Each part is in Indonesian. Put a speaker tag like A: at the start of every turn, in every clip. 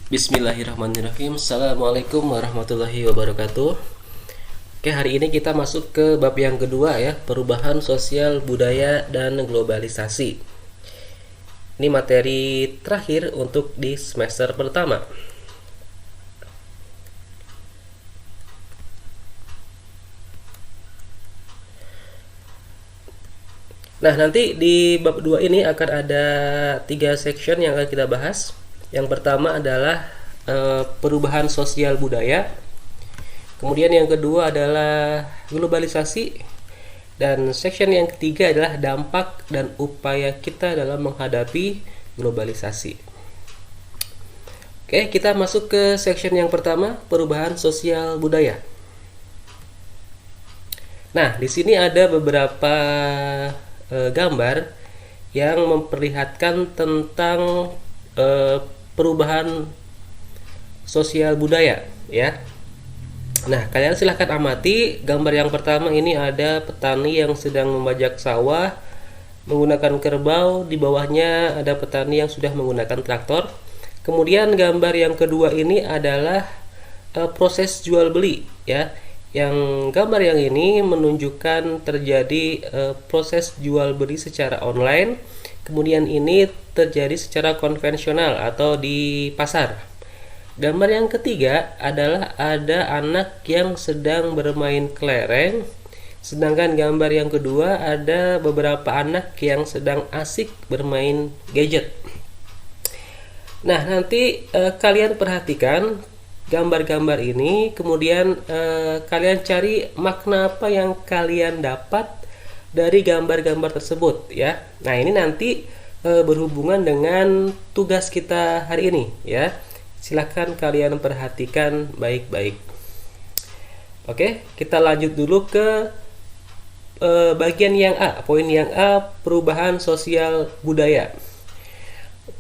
A: Bismillahirrahmanirrahim. Assalamualaikum warahmatullahi wabarakatuh. Oke, hari ini kita masuk ke bab yang kedua ya, perubahan sosial budaya dan globalisasi. Ini materi terakhir untuk di semester pertama. Nah, nanti di bab 2 ini akan ada 3 section yang akan kita bahas. Yang pertama adalah perubahan sosial budaya. Kemudian yang kedua adalah globalisasi. Dan section yang ketiga adalah dampak dan upaya kita dalam menghadapi globalisasi. Oke, kita masuk ke section yang pertama, perubahan sosial budaya. Nah, di sini ada beberapa gambar yang memperlihatkan tentang perubahan sosial budaya ya. Nah, kalian silahkan amati gambar yang pertama. Ini ada petani yang sedang membajak sawah menggunakan kerbau, di bawahnya ada petani yang sudah menggunakan traktor. Kemudian gambar yang kedua ini adalah proses jual beli ya. Yang gambar yang ini menunjukkan terjadi proses jual beli secara online. Kemudian ini terjadi secara konvensional atau di pasar. Gambar yang ketiga adalah ada anak yang sedang bermain kelereng. Sedangkan gambar yang kedua ada beberapa anak yang sedang asik bermain gadget. Nah, nanti kalian perhatikan gambar-gambar ini, kemudian kalian cari makna apa yang kalian dapat dari gambar-gambar tersebut ya. Nah, ini nanti berhubungan dengan tugas kita hari ini ya. Silakan kalian perhatikan baik-baik. Oke, kita lanjut dulu ke bagian yang A. Poin yang A, perubahan sosial budaya.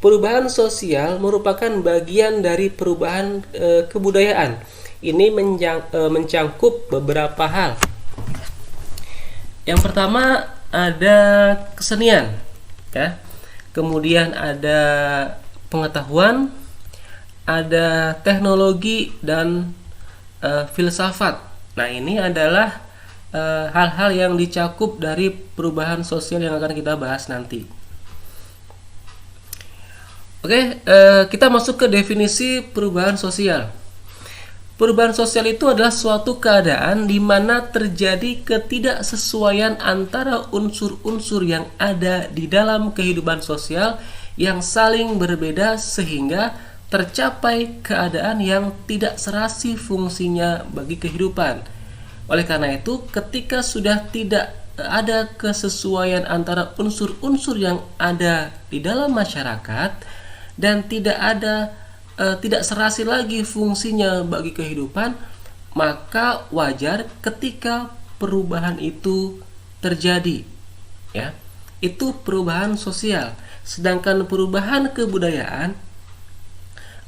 A: Perubahan sosial merupakan bagian dari perubahan kebudayaan. Ini mencangkup beberapa hal. Yang pertama ada kesenian, ya. Kemudian ada pengetahuan, ada teknologi dan filsafat. Nah, ini adalah hal-hal yang dicakup dari perubahan sosial yang akan kita bahas nanti. Oke, kita masuk ke definisi perubahan sosial. Perubahan sosial itu adalah suatu keadaan di mana terjadi ketidaksesuaian antara unsur-unsur yang ada di dalam kehidupan sosial yang saling berbeda sehingga tercapai keadaan yang tidak serasi fungsinya bagi kehidupan. Oleh karena itu, ketika sudah tidak ada kesesuaian antara unsur-unsur yang ada di dalam masyarakat dan tidak serasi lagi fungsinya bagi kehidupan, maka wajar ketika perubahan itu terjadi ya. Itu perubahan sosial. Sedangkan perubahan kebudayaan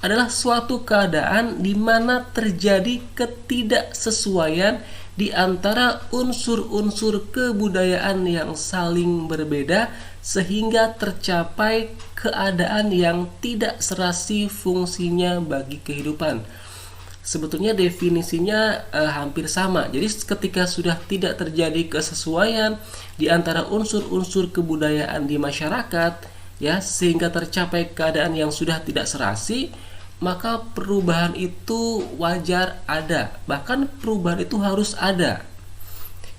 A: adalah suatu keadaan di mana terjadi ketidaksesuaian di antara unsur-unsur kebudayaan yang saling berbeda sehingga tercapai keadaan yang tidak serasi fungsinya bagi kehidupan. Sebetulnya definisinya hampir sama. Jadi ketika sudah tidak terjadi kesesuaian di antara unsur-unsur kebudayaan di masyarakat ya, sehingga tercapai keadaan yang sudah tidak serasi, maka perubahan itu wajar ada. Bahkan perubahan itu harus ada.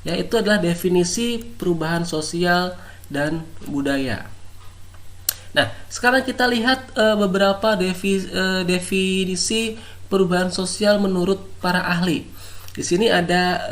A: Ya, itu adalah definisi perubahan sosial dan budaya. Nah, sekarang kita lihat beberapa definisi perubahan sosial menurut para ahli. Di sini ada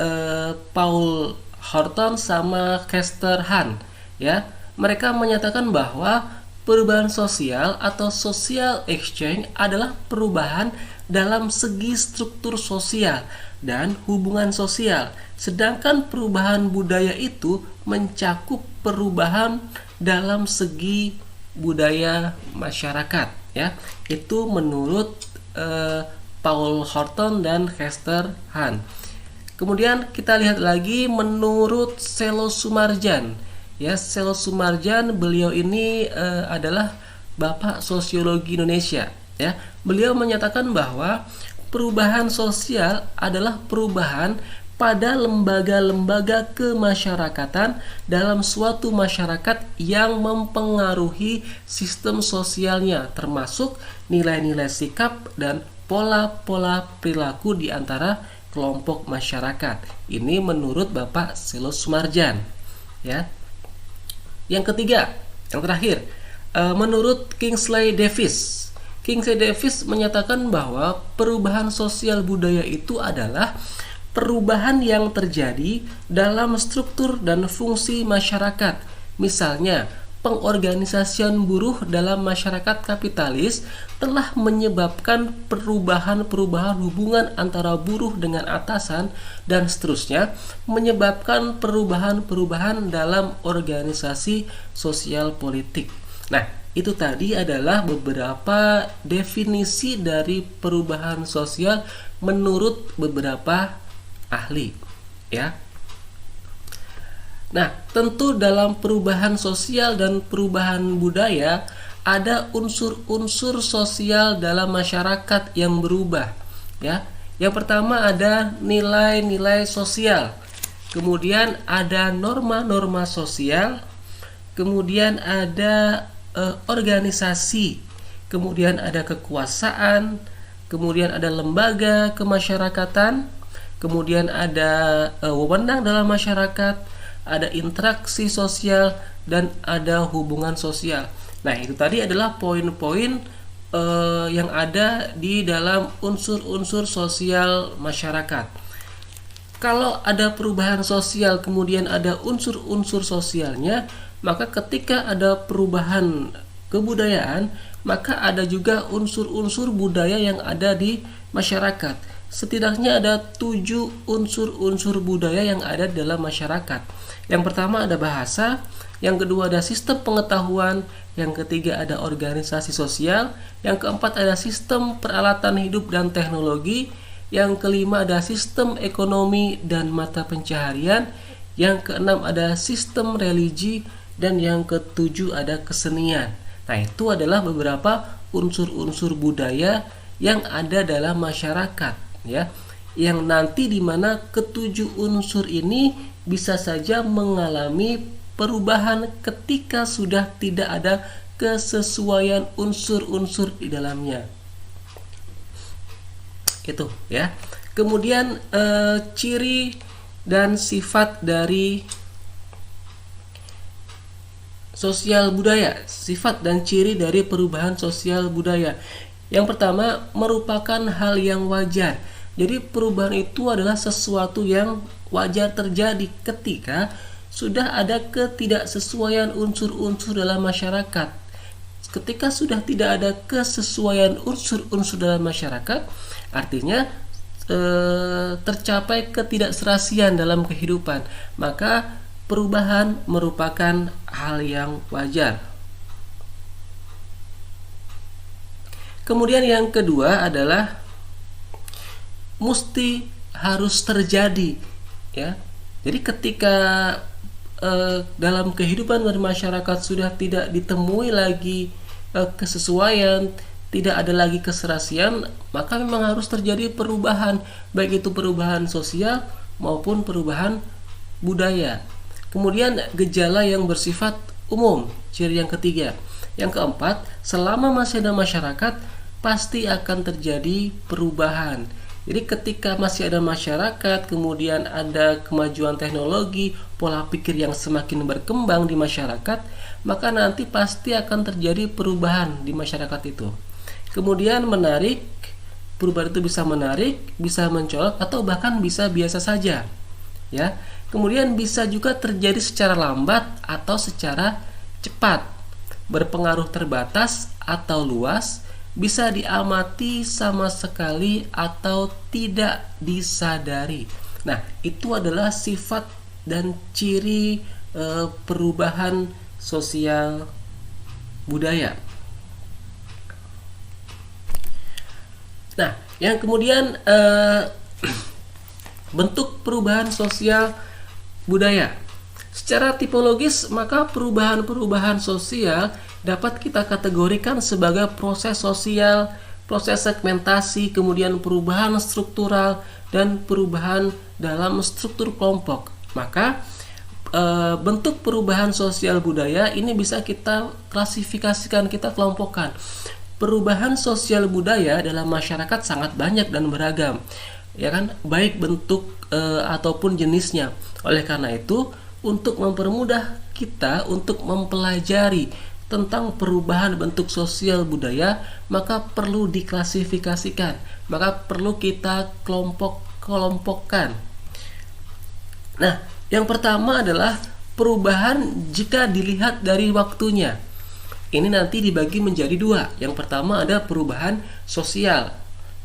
A: Paul Horton sama Kester Han, ya. Mereka menyatakan bahwa perubahan sosial atau social exchange adalah perubahan dalam segi struktur sosial dan hubungan sosial. Sedangkan perubahan budaya itu mencakup perubahan dalam segi budaya masyarakat ya. Itu menurut Paul Horton dan Kester Han. Kemudian kita lihat lagi menurut Selo Sumarjan. Ya, Selo Sumarjan, beliau ini adalah Bapak Sosiologi Indonesia. Ya, beliau menyatakan bahwa perubahan sosial adalah perubahan pada lembaga-lembaga kemasyarakatan dalam suatu masyarakat yang mempengaruhi sistem sosialnya, termasuk nilai-nilai sikap dan pola-pola perilaku di antara kelompok masyarakat. Ini menurut Bapak Selo Sumarjan. Ya. Yang ketiga, yang terakhir, menurut Kingsley Davis. Kingsley Davis menyatakan bahwa perubahan sosial budaya itu adalah perubahan yang terjadi dalam struktur dan fungsi masyarakat. Misalnya, pengorganisasian buruh dalam masyarakat kapitalis telah menyebabkan perubahan-perubahan hubungan antara buruh dengan atasan dan seterusnya, menyebabkan perubahan-perubahan dalam organisasi sosial politik. Nah, itu tadi adalah beberapa definisi dari perubahan sosial menurut beberapa ahli, ya. Nah, tentu dalam perubahan sosial dan perubahan budaya ada unsur-unsur sosial dalam masyarakat yang berubah, ya. Yang pertama ada nilai-nilai sosial. Kemudian ada norma-norma sosial. Kemudian ada organisasi. Kemudian ada kekuasaan. Kemudian ada lembaga kemasyarakatan. Kemudian ada wewenang dalam masyarakat, ada interaksi sosial, dan ada hubungan sosial. Nah, itu tadi adalah poin-poin yang ada di dalam unsur-unsur sosial masyarakat. Kalau ada perubahan sosial kemudian ada unsur-unsur sosialnya, maka ketika ada perubahan kebudayaan, maka ada juga unsur-unsur budaya yang ada di masyarakat. Setidaknya ada 7 unsur-unsur budaya yang ada dalam masyarakat. Yang pertama ada bahasa, yang kedua ada sistem pengetahuan, yang ketiga ada organisasi sosial, yang keempat ada sistem peralatan hidup dan teknologi, yang kelima ada sistem ekonomi dan mata pencaharian, yang keenam ada sistem religi, dan yang ketujuh ada kesenian. Nah, itu adalah beberapa unsur-unsur budaya yang ada dalam masyarakat, ya, yang nanti di mana ketujuh unsur ini bisa saja mengalami perubahan ketika sudah tidak ada kesesuaian unsur-unsur di dalamnya. Itu, ya. Kemudian ciri dan sifat dari sosial budaya, sifat dan ciri dari perubahan sosial budaya. Yang pertama, merupakan hal yang wajar. Jadi perubahan itu adalah sesuatu yang wajar terjadi ketika sudah ada ketidaksesuaian unsur-unsur dalam masyarakat. Ketika sudah tidak ada kesesuaian unsur-unsur dalam masyarakat, artinya tercapai ketidakserasian dalam kehidupan, maka perubahan merupakan hal yang wajar. Kemudian yang kedua adalah mesti harus terjadi, ya. Jadi ketika dalam kehidupan bermasyarakat sudah tidak ditemui lagi kesesuaian, tidak ada lagi keserasian, maka memang harus terjadi perubahan, baik itu perubahan sosial maupun perubahan budaya. Kemudian gejala yang bersifat umum, ciri yang ketiga. Yang keempat, selama masih ada masyarakat pasti akan terjadi perubahan. Jadi ketika masih ada masyarakat, kemudian ada kemajuan teknologi, pola pikir yang semakin berkembang di masyarakat, maka nanti pasti akan terjadi perubahan di masyarakat itu. Kemudian menarik, perubahan itu bisa menarik, bisa mencolok, atau bahkan bisa biasa saja, ya. Kemudian bisa juga terjadi secara lambat atau secara cepat, berpengaruh terbatas atau luas, bisa diamati sama sekali atau tidak disadari. Nah, itu adalah sifat dan ciri perubahan sosial budaya. Nah, yang kemudian bentuk perubahan sosial budaya. Secara tipologis, maka perubahan-perubahan sosial dapat kita kategorikan sebagai proses sosial, proses segmentasi, kemudian perubahan struktural, dan perubahan dalam struktur kelompok. Maka bentuk perubahan sosial budaya ini bisa kita klasifikasikan, kita kelompokkan. Perubahan sosial budaya dalam masyarakat sangat banyak dan beragam, ya kan, baik bentuk ataupun jenisnya. Oleh karena itu, untuk mempermudah kita untuk mempelajari tentang perubahan bentuk sosial budaya, maka perlu diklasifikasikan, maka perlu kita kelompokkan. Nah, yang pertama adalah perubahan jika dilihat dari waktunya. Ini nanti dibagi menjadi dua. Yang pertama ada perubahan sosial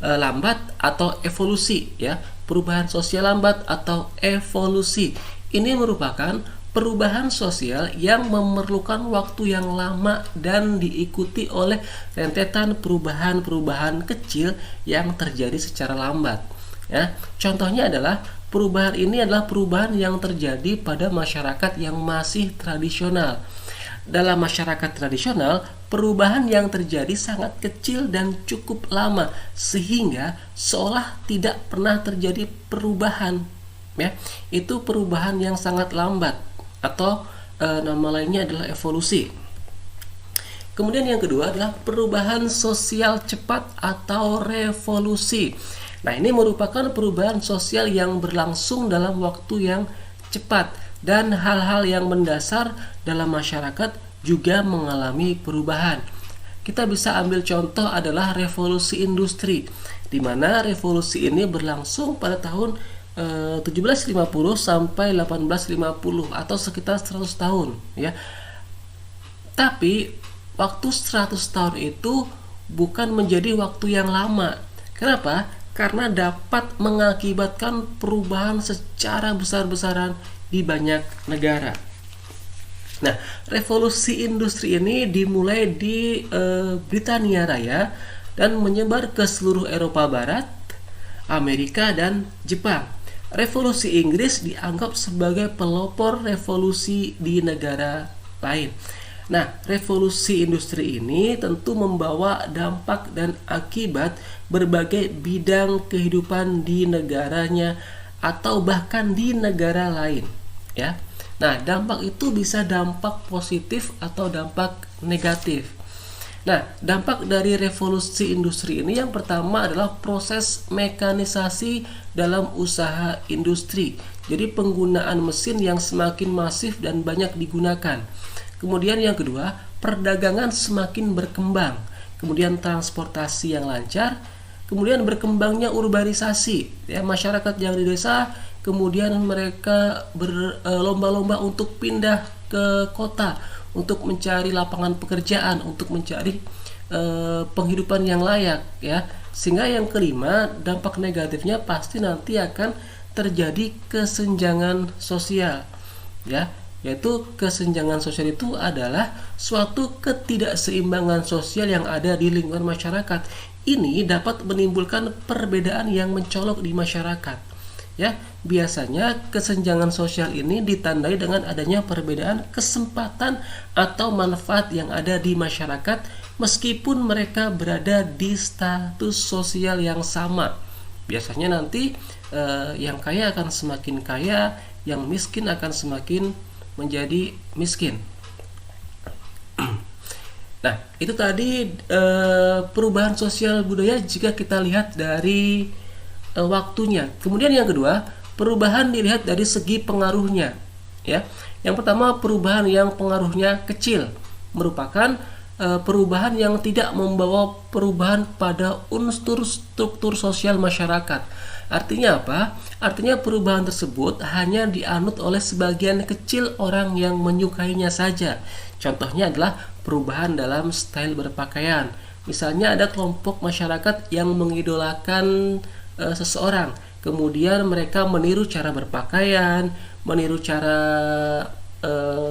A: lambat atau evolusi, ya. Perubahan sosial lambat atau evolusi. Ini merupakan perubahan sosial yang memerlukan waktu yang lama dan diikuti oleh rentetan perubahan-perubahan kecil yang terjadi secara lambat, ya. Contohnya adalah perubahan ini adalah perubahan yang terjadi pada masyarakat yang masih tradisional. Dalam masyarakat tradisional, perubahan yang terjadi sangat kecil dan cukup lama sehingga seolah tidak pernah terjadi perubahan, ya. Itu perubahan yang sangat lambat atau nama lainnya adalah evolusi. Kemudian yang kedua adalah perubahan sosial cepat atau revolusi. Nah, ini merupakan perubahan sosial yang berlangsung dalam waktu yang cepat dan hal-hal yang mendasar dalam masyarakat juga mengalami perubahan. Kita bisa ambil contoh adalah revolusi industri, di mana revolusi ini berlangsung pada tahun 1750 sampai 1850 atau sekitar 100 tahun, ya. Tapi waktu 100 tahun itu bukan menjadi waktu yang lama. Kenapa? Karena dapat mengakibatkan perubahan secara besar-besaran di banyak negara. Nah, revolusi industri ini dimulai di Britania Raya dan menyebar ke seluruh Eropa Barat, Amerika, dan Jepang. Revolusi Inggris dianggap sebagai pelopor revolusi di negara lain. Nah, revolusi industri ini tentu membawa dampak dan akibat berbagai bidang kehidupan di negaranya atau bahkan di negara lain, ya. Nah, dampak itu bisa dampak positif atau dampak negatif. Nah, dampak dari revolusi industri ini yang pertama adalah proses mekanisasi dalam usaha industri. Jadi penggunaan mesin yang semakin masif dan banyak digunakan. Kemudian yang kedua, perdagangan semakin berkembang. Kemudian transportasi yang lancar. Kemudian berkembangnya urbanisasi, ya, masyarakat yang di desa kemudian mereka berlomba-lomba untuk pindah ke kota untuk mencari lapangan pekerjaan, untuk mencari penghidupan yang layak, ya. Sehingga yang kelima, dampak negatifnya pasti nanti akan terjadi kesenjangan sosial, ya. Yaitu kesenjangan sosial itu adalah suatu ketidakseimbangan sosial yang ada di lingkungan masyarakat. Ini dapat menimbulkan perbedaan yang mencolok di masyarakat, ya. Biasanya kesenjangan sosial ini ditandai dengan adanya perbedaan kesempatan atau manfaat yang ada di masyarakat meskipun mereka berada di status sosial yang sama. Biasanya nanti yang kaya akan semakin kaya, yang miskin akan semakin menjadi miskin. Nah, itu tadi perubahan sosial budaya jika kita lihat dari waktunya. Kemudian yang kedua, perubahan dilihat dari segi pengaruhnya, ya. Yang pertama, perubahan yang pengaruhnya kecil merupakan perubahan yang tidak membawa perubahan pada unsur struktur sosial masyarakat. Artinya apa? Artinya perubahan tersebut hanya dianut oleh sebagian kecil orang yang menyukainya saja. Contohnya adalah perubahan dalam style berpakaian. Misalnya ada kelompok masyarakat yang mengidolakan seseorang, kemudian mereka meniru cara berpakaian, meniru cara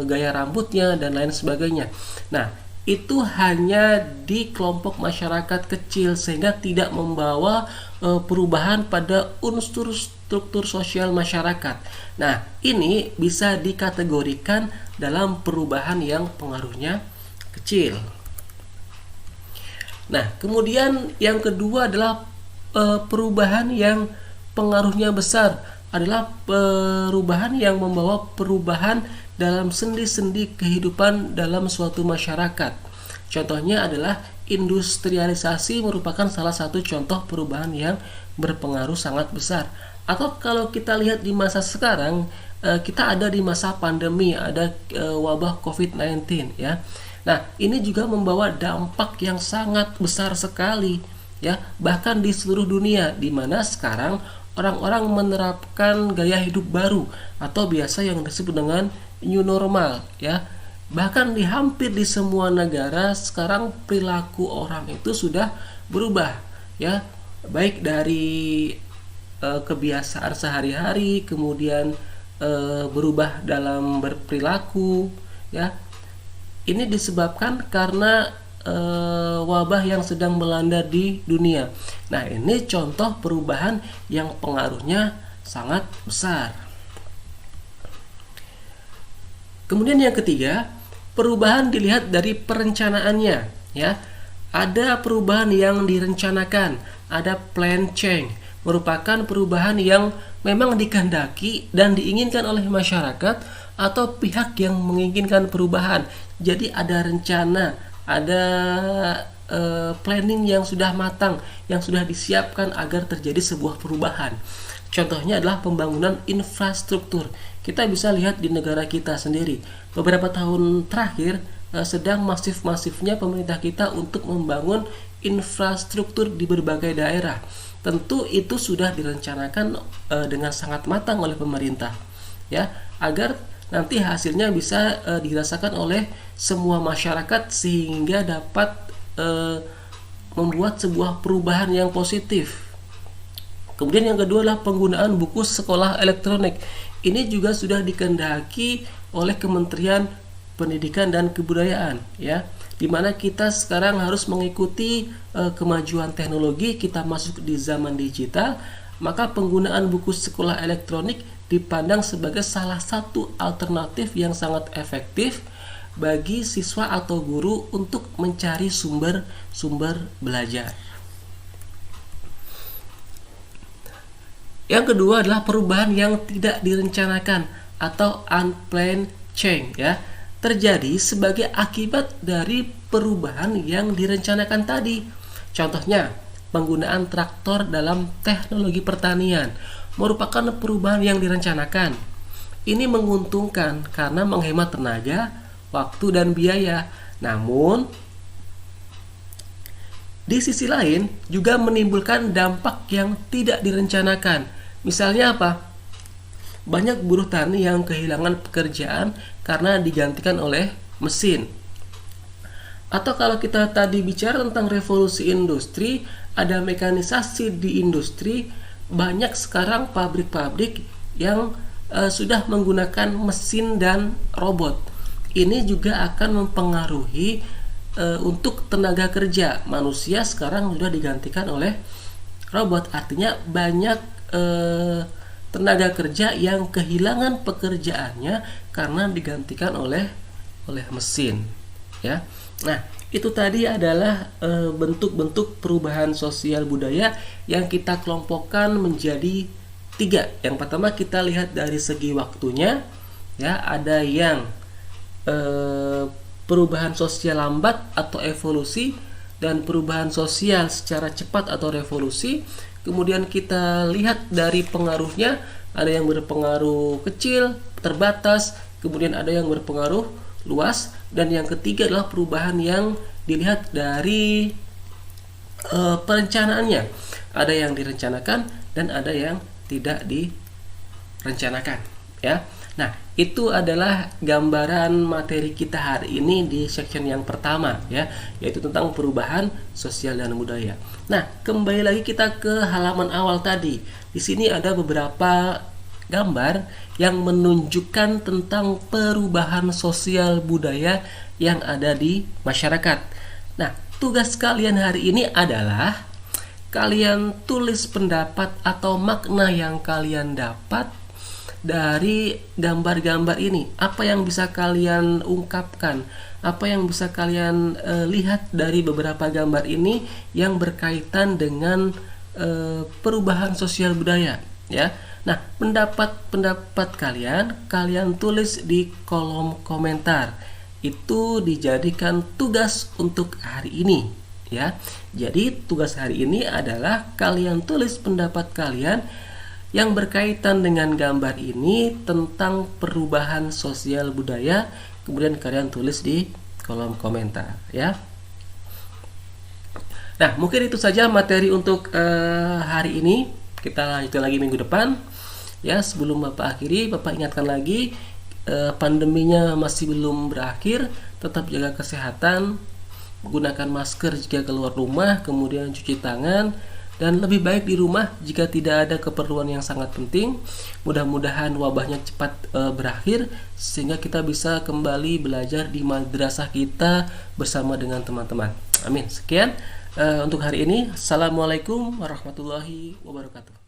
A: gaya rambutnya dan lain sebagainya. Nah, itu hanya di kelompok masyarakat kecil sehingga tidak membawa perubahan pada unsur struktur sosial masyarakat. Nah, ini bisa dikategorikan dalam perubahan yang pengaruhnya kecil. Nah, kemudian yang kedua adalah perubahan yang pengaruhnya besar, adalah perubahan yang membawa perubahan dalam sendi-sendi kehidupan dalam suatu masyarakat. Contohnya adalah industrialisasi merupakan salah satu contoh perubahan yang berpengaruh sangat besar. Atau kalau kita lihat di masa sekarang, kita ada di masa pandemi, ada wabah COVID-19 ya. Nah, ini juga membawa dampak yang sangat besar sekali ya, bahkan di seluruh dunia, di mana sekarang orang-orang menerapkan gaya hidup baru atau biasa yang disebut dengan new normal ya. Bahkan di hampir di semua negara sekarang perilaku orang itu sudah berubah ya, baik dari kebiasaan sehari-hari, kemudian berubah dalam berperilaku ya. Ini disebabkan karena wabah yang sedang melanda di dunia. Nah, ini contoh perubahan yang pengaruhnya sangat besar. Kemudian yang ketiga, perubahan dilihat dari perencanaannya ya. Ada perubahan yang direncanakan, ada plan change, merupakan perubahan yang memang dikehendaki dan diinginkan oleh masyarakat atau pihak yang menginginkan perubahan. Jadi ada rencana, ada planning yang sudah matang, yang sudah disiapkan agar terjadi sebuah perubahan. Contohnya adalah pembangunan infrastruktur. Kita bisa lihat di negara kita sendiri. Beberapa tahun terakhir sedang masif-masifnya pemerintah kita untuk membangun infrastruktur di berbagai daerah. Tentu itu sudah direncanakan dengan sangat matang oleh pemerintah ya, agar nanti hasilnya bisa dirasakan oleh semua masyarakat sehingga dapat membuat sebuah perubahan yang positif. Kemudian yang kedua adalah penggunaan buku sekolah elektronik. Ini juga sudah dikehendaki oleh Kementerian Pendidikan dan Kebudayaan ya, di mana kita sekarang harus mengikuti kemajuan teknologi, kita masuk di zaman digital, maka penggunaan buku sekolah elektronik dipandang sebagai salah satu alternatif yang sangat efektif bagi siswa atau guru untuk mencari sumber belajar. Yang kedua adalah perubahan yang tidak direncanakan atau unplanned change ya, terjadi sebagai akibat dari perubahan yang direncanakan tadi. Contohnya, penggunaan traktor dalam teknologi pertanian merupakan perubahan yang direncanakan. Ini menguntungkan karena menghemat tenaga, waktu, dan biaya. Namun, di sisi lain juga menimbulkan dampak yang tidak direncanakan. Misalnya apa? Banyak buruh tani yang kehilangan pekerjaan karena digantikan oleh mesin. Atau kalau kita tadi bicara tentang revolusi industri, ada mekanisasi di industri, banyak sekarang pabrik-pabrik yang sudah menggunakan mesin dan robot. Ini juga akan mempengaruhi untuk tenaga kerja. Manusia sekarang sudah digantikan oleh robot, artinya banyak tenaga kerja yang kehilangan pekerjaannya karena digantikan oleh mesin ya. Nah, itu tadi adalah bentuk-bentuk perubahan sosial budaya yang kita kelompokkan menjadi 3. Yang pertama kita lihat dari segi waktunya ya, ada yang perubahan sosial lambat atau evolusi dan perubahan sosial secara cepat atau revolusi. Kemudian kita lihat dari pengaruhnya, ada yang berpengaruh kecil, terbatas, kemudian ada yang berpengaruh luas, dan yang ketiga adalah perubahan yang dilihat dari perencanaannya. Ada yang direncanakan dan ada yang tidak direncanakan ya. Nah, itu adalah gambaran materi kita hari ini di section yang pertama ya, yaitu tentang perubahan sosial dan budaya. Nah, kembali lagi kita ke halaman awal tadi. Di sini ada beberapa gambar yang menunjukkan tentang perubahan sosial budaya yang ada di masyarakat. Nah, tugas kalian hari ini adalah kalian tulis pendapat atau makna yang kalian dapat dari gambar-gambar ini? Apa yang bisa kalian ungkapkan? Apa yang bisa kalian lihat dari beberapa gambar ini yang berkaitan dengan perubahan sosial budaya, ya? Nah, pendapat kalian tulis di kolom komentar. Itu dijadikan tugas untuk hari ini, ya. Jadi tugas hari ini adalah kalian tulis pendapat kalian yang berkaitan dengan gambar ini tentang perubahan sosial budaya, kemudian kalian tulis di kolom komentar, ya. Nah, mungkin itu saja materi untuk hari ini. Kita lanjutkan lagi minggu depan, ya. Sebelum Bapak akhiri, Bapak ingatkan lagi, pandeminya masih belum berakhir. Tetap jaga kesehatan, gunakan masker jika keluar rumah, kemudian cuci tangan, dan lebih baik di rumah jika tidak ada keperluan yang sangat penting. Mudah-mudahan wabahnya cepat berakhir sehingga kita bisa kembali belajar di madrasah kita bersama dengan teman-teman. Amin. Sekian untuk hari ini. Assalamualaikum warahmatullahi wabarakatuh.